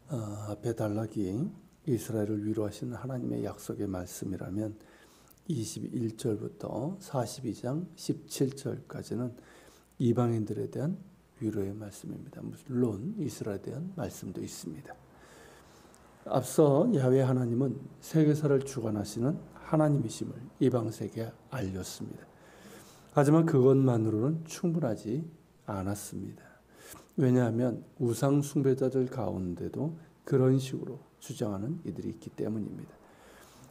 앞에 단락이 이스라엘을 위로하시는 하나님의 약속의 말씀이라면 21절부터 42장 17절까지는 이방인들에 대한 위로의 말씀입니다. 물론 이스라엘에 대한 말씀도 있습니다. 앞서 야훼 하나님은 세계사를 주관하시는 하나님이심을 이방 세계에 알렸습니다. 하지만 그것만으로는 충분하지 않았습니다. 왜냐하면 우상 숭배자들 가운데도 그런 식으로 주장하는 이들이 있기 때문입니다.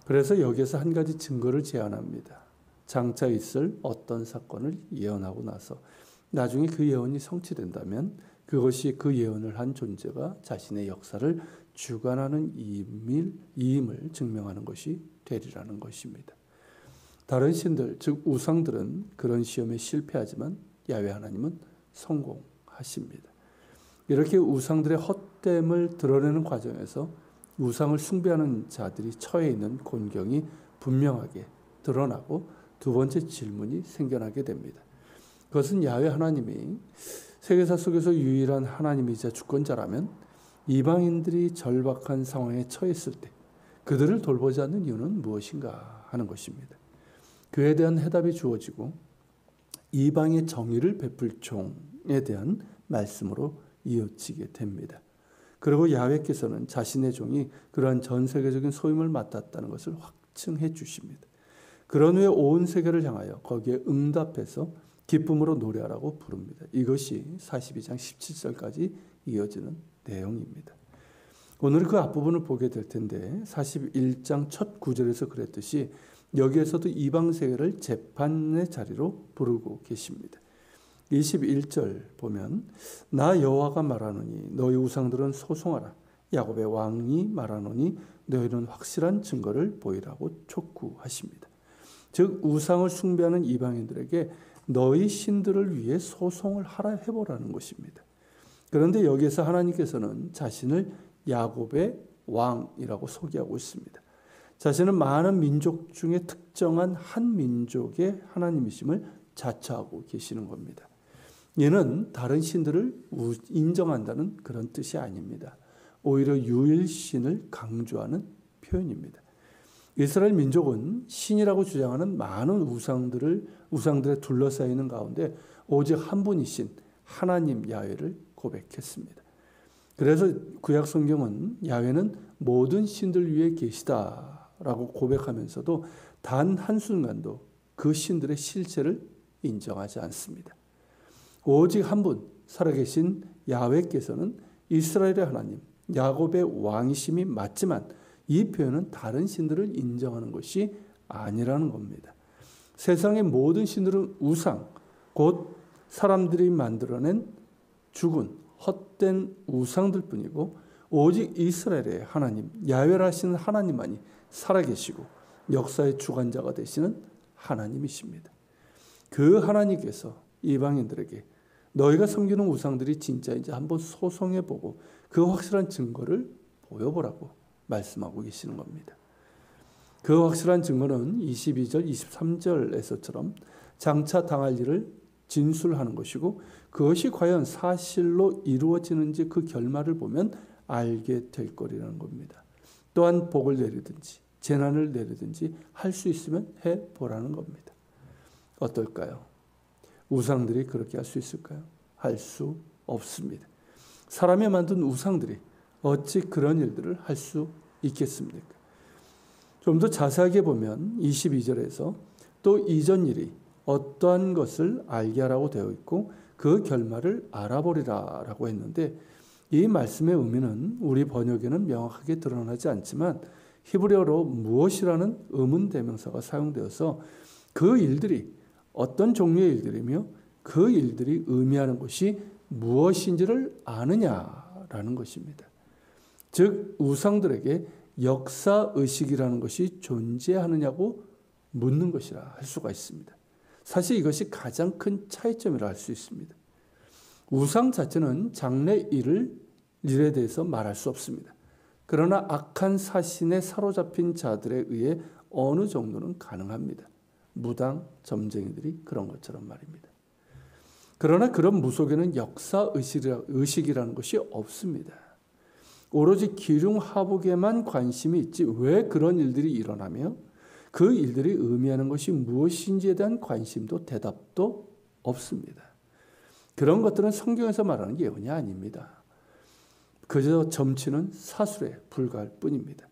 그래서 여기에서 한 가지 증거를 제안합니다. 장차 있을 어떤 사건을 예언하고 나서 나중에 그 예언이 성취된다면 그것이 그 예언을 한 존재가 자신의 역사를 주관하는 이임을 증명하는 것이 되리라는 것입니다. 다른 신들, 즉 우상들은 그런 시험에 실패하지만 야훼 하나님은 성공하십니다. 이렇게 우상들의 헛됨을 드러내는 과정에서 우상을 숭배하는 자들이 처해 있는 곤경이 분명하게 드러나고 두 번째 질문이 생겨나게 됩니다. 그것은 야훼 하나님이 세계사 속에서 유일한 하나님이자 주권자라면 이방인들이 절박한 상황에 처했을 때 그들을 돌보지 않는 이유는 무엇인가 하는 것입니다. 그에 대한 해답이 주어지고 이방의 정의를 베풀 종에 대한 말씀으로 이어지게 됩니다. 그리고 야훼께서는 자신의 종이 그러한 전 세계적인 소임을 맡았다는 것을 확증해 주십니다. 그런 후에 온 세계를 향하여 거기에 응답해서 기쁨으로 노래하라고 부릅니다. 이것이 42장 17절까지 이어지는 내용입니다. 오늘 그 앞부분을 보게 될 텐데 41장 첫 구절에서 그랬듯이 여기에서도 이방 세계를 재판의 자리로 부르고 계십니다. 21절 보면 나 여호와가 말하노니 너희 우상들은 소송하라. 야곱의 왕이 말하노니 너희는 확실한 증거를 보이라고 촉구하십니다. 즉 우상을 숭배하는 이방인들에게 너희 신들을 위해 소송을 하라 해보라는 것입니다. 그런데 여기에서 하나님께서는 자신을 야곱의 왕이라고 소개하고 있습니다. 자신은 많은 민족 중에 특정한 한 민족의 하나님이심을 자처하고 계시는 겁니다. 이는 다른 신들을 인정한다는 그런 뜻이 아닙니다. 오히려 유일신을 강조하는 표현입니다. 이스라엘 민족은 신이라고 주장하는 많은 우상들에 둘러싸이는 가운데 오직 한 분이신 하나님 야훼를 고백했습니다. 그래서 구약 성경은 야훼는 모든 신들 위에 계시다라고 고백하면서도 단 한순간도 그 신들의 실체를 인정하지 않습니다. 오직 한 분 살아계신 야훼께서는 이스라엘의 하나님 야곱의 왕이심이 맞지만 이 표현은 다른 신들을 인정하는 것이 아니라는 겁니다. 세상의 모든 신들은 우상, 곧 사람들이 만들어낸 죽은 헛된 우상들 뿐이고 오직 이스라엘의 하나님 야훼라 하시는 하나님만이 살아계시고 역사의 주관자가 되시는 하나님이십니다. 그 하나님께서 이방인들에게 너희가 섬기는 우상들이 진짜인지 한번 소송해보고 그 확실한 증거를 보여보라고 말씀하고 계시는 겁니다. 그 확실한 증거는 22절, 23절에서처럼 장차 당할 일을 진술하는 것이고 그것이 과연 사실로 이루어지는지 그 결말을 보면 알게 될 거리라는 겁니다. 또한 복을 내리든지 재난을 내리든지 할 수 있으면 해보라는 겁니다. 어떨까요? 우상들이 그렇게 할 수 있을까요? 할 수 없습니다. 사람이 만든 우상들이 어찌 그런 일들을 할 수 있겠습니까? 좀 더 자세하게 보면 22절에서 또 이전 일이 어떠한 것을 알게 하라고 되어 있고 그 결말을 알아보리라 라고 했는데 이 말씀의 의미는 우리 번역에는 명확하게 드러나지 않지만 히브리어로 무엇이라는 의문대명사가 사용되어서 그 일들이 어떤 종류의 일들이며 그 일들이 의미하는 것이 무엇인지를 아느냐라는 것입니다. 즉 우상들에게 역사의식이라는 것이 존재하느냐고 묻는 것이라 할 수가 있습니다. 사실 이것이 가장 큰 차이점이라 할 수 있습니다. 우상 자체는 장래 일에 대해서 말할 수 없습니다. 그러나 악한 사신에 사로잡힌 자들에 의해 어느 정도는 가능합니다. 무당, 점쟁이들이 그런 것처럼 말입니다. 그러나 그런 무속에는 역사의식이라는 것이 없습니다. 오로지 기륭하복에만 관심이 있지 왜 그런 일들이 일어나며 그 일들이 의미하는 것이 무엇인지에 대한 관심도 대답도 없습니다. 그런 것들은 성경에서 말하는 예언이 아닙니다. 그저 점치는 사술에 불과할 뿐입니다.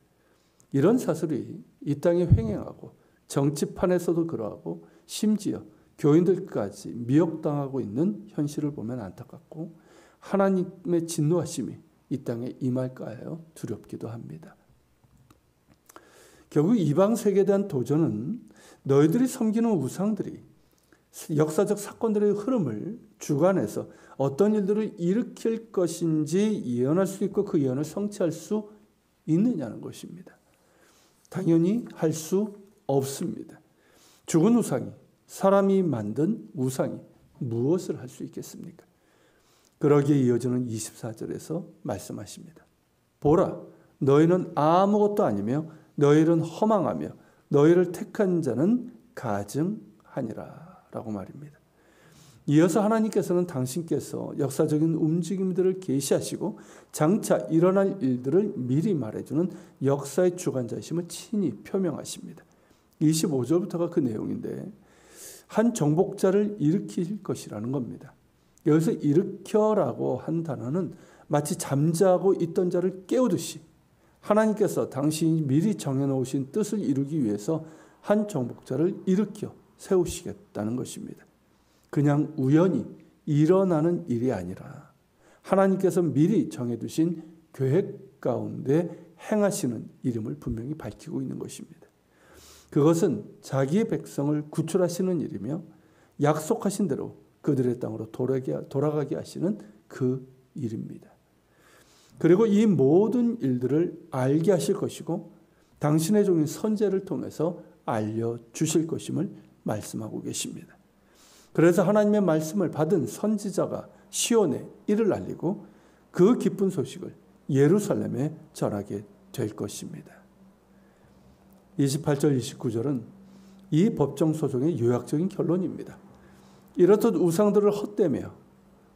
이런 사술이 이 땅에 횡행하고 정치판에서도 그러하고 심지어 교인들까지 미혹당하고 있는 현실을 보면 안타깝고 하나님의 진노하심이 이 땅에 임할까 하여 두렵기도 합니다. 결국 이방 세계에 대한 도전은 너희들이 섬기는 우상들이 역사적 사건들의 흐름을 주관해서 어떤 일들을 일으킬 것인지 예언할 수 있고 그 예언을 성취할 수 있느냐는 것입니다. 당연히 할 수 없습니다. 죽은 우상이, 사람이 만든 우상이 무엇을 할 수 있겠습니까? 그러기에 이어지는 24절에서 말씀하십니다. 보라, 너희는 아무것도 아니며 너희는 허망하며 너희를 택한 자는 가증하니라 라고 말입니다. 이어서 하나님께서는 당신께서 역사적인 움직임들을 계시하시고 장차 일어날 일들을 미리 말해주는 역사의 주관자이심을 친히 표명하십니다. 25절부터가 그 내용인데 한 정복자를 일으킬 것이라는 겁니다. 여기서 일으켜라고 한 단어는 마치 잠자고 있던 자를 깨우듯이 하나님께서 당신이 미리 정해놓으신 뜻을 이루기 위해서 한 정복자를 일으켜 세우시겠다는 것입니다. 그냥 우연히 일어나는 일이 아니라 하나님께서 미리 정해두신 계획 가운데 행하시는 이름을 분명히 밝히고 있는 것입니다. 그것은 자기의 백성을 구출하시는 일이며 약속하신 대로 그들의 땅으로 돌아가게 하시는 그 일입니다. 그리고 이 모든 일들을 알게 하실 것이고 당신의 종인 선지자를 통해서 알려주실 것임을 말씀하고 계십니다. 그래서 하나님의 말씀을 받은 선지자가 시온에 이를 알리고 그 기쁜 소식을 예루살렘에 전하게 될 것입니다. 28절 29절은 이 법정 소송의 요약적인 결론입니다. 이렇듯 우상들을 헛되며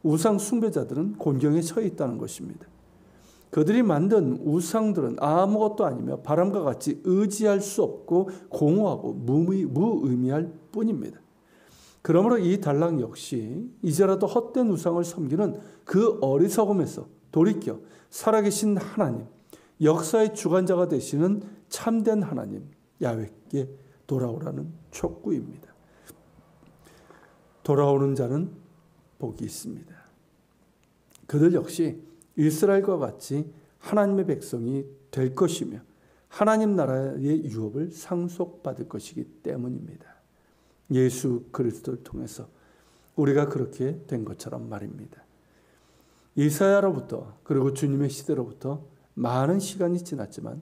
우상 숭배자들은 곤경에 처해 있다는 것입니다. 그들이 만든 우상들은 아무것도 아니며 바람과 같이 의지할 수 없고 공허하고 무의미할 뿐입니다. 그러므로 이 단락 역시 이제라도 헛된 우상을 섬기는 그 어리석음에서 돌이켜 살아계신 하나님, 역사의 주관자가 되시는 참된 하나님 야훼께 돌아오라는 촉구입니다. 돌아오는 자는 복이 있습니다. 그들 역시 이스라엘과 같이 하나님의 백성이 될 것이며 하나님 나라의 유업을 상속받을 것이기 때문입니다. 예수 그리스도를 통해서 우리가 그렇게 된 것처럼 말입니다. 이사야로부터 그리고 주님의 시대로부터 많은 시간이 지났지만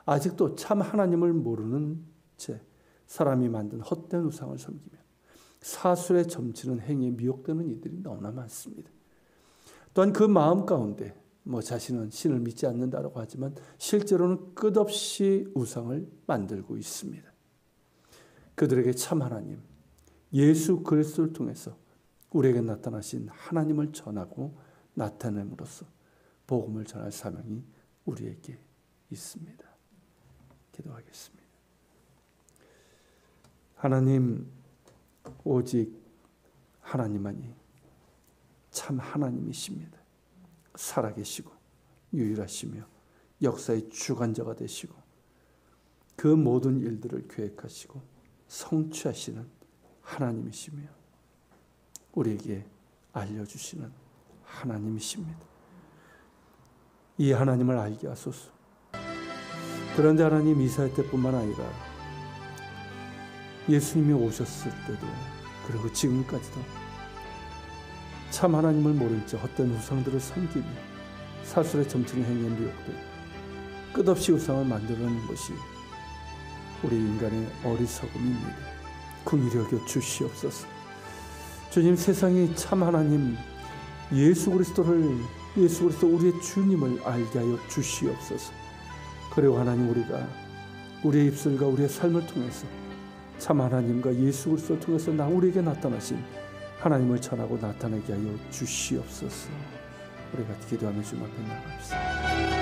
아직도 참 하나님을 모르는 채 사람이 만든 헛된 우상을 섬기며 사술에 점치는 행위에 미혹되는 이들이 너무나 많습니다. 또한 그 마음 가운데 자신은 신을 믿지 않는다라고 하지만 실제로는 끝없이 우상을 만들고 있습니다. 그들에게 참 하나님, 예수 그리스도를 통해서 우리에게 나타나신 하나님을 전하고 나타냄으로써 복음을 전할 사명이 우리에게 있습니다. 기도하겠습니다. 하나님, 오직 하나님만이 참 하나님이십니다. 살아계시고 유일하시며 역사의 주관자가 되시고 그 모든 일들을 계획하시고 성취하시는 하나님이시며 우리에게 알려주시는 하나님이십니다. 이 하나님을 알게 하소서. 그런데 하나님, 이사야 때뿐만 아니라 예수님이 오셨을 때도 그리고 지금까지도 참 하나님을 모른 채 헛된 우상들을 섬기며 사술에 점치는 행위에 미혹되고 끝없이 우상을 만들어내는 것이 우리 인간의 어리석음입니다. 긍휼히 여겨 주시옵소서. 주님, 세상이 참 하나님 예수 그리스도 우리의 주님을 알게 하여 주시옵소서. 그리고 하나님, 우리가 우리의 입술과 우리의 삶을 통해서 참 하나님과 예수 그리스도를 통해서 우리에게 나타나신 하나님을 전하고 나타내게 하여 주시옵소서. 우리가 기도하며 주님 앞에 나갑시다.